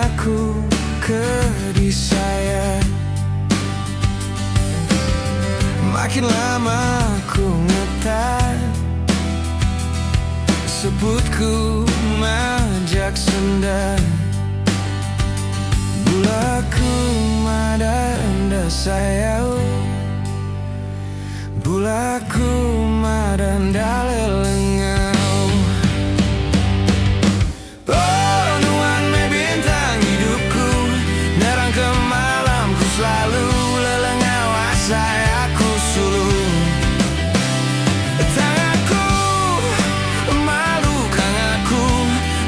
aku ke disayang. Makin lama ku ngetar, sebutku majak senda. Bulaku madanda sayau, bulaku madanda lelengau. Oh nuan me bintang hidupku, nerang ke malamku selalu lelengau asai aku suluh. Tanganku malu kang aku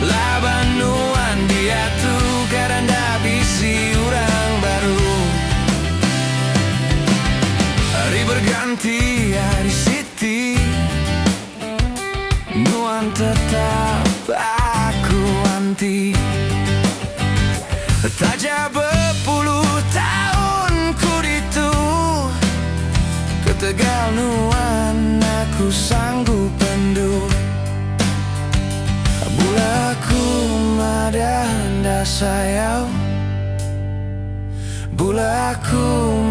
laban nuan dia tu karanda bisi urang baru. Hari berganti hari siti, nuan tetap aku anti. Tajam berpuluh tahun ku ditu, ketegal nuan aku sanggup pendu. Bulaku madanda sayau, bulaku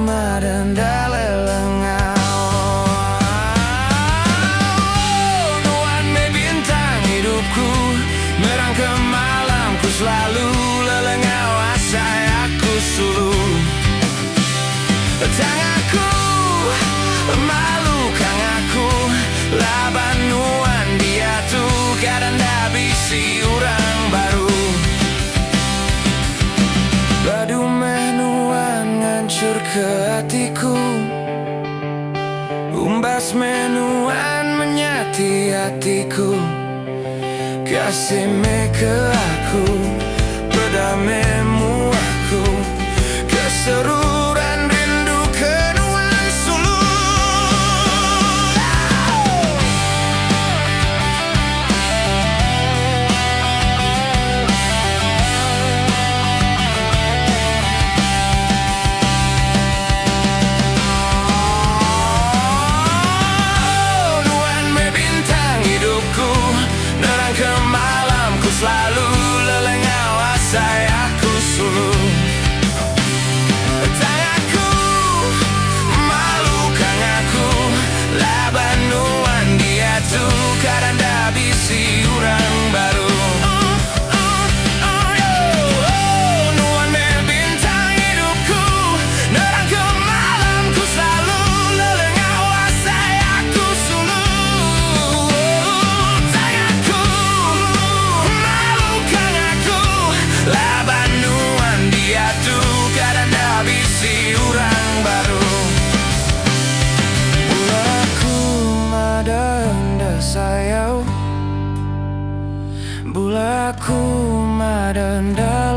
madanda lelengau. Nuan me bintang hidupku, nerang ke malamku selalu lelengau asai aku suluh. Tanganku malu kang aku laban nuan dia tu karanda bisi urang baru. Badu menuan ngancur ke hatiku, umbas menuan menyati hatiku. Kasih me ke aku, pedamemu aku, keseruran rindu ke nuan suluh. Selalu lelengau asai aku suluh. Tanganku malu kang aku laban nuan dia tu karanda bisi urang baru. Nuan me bintang hidupku, nerang ke malamku selalu lelengau asai aku suluh. Laban nuan dia tu karanda bisi urang baru. Bulaku madanda sayau, bulaku madanda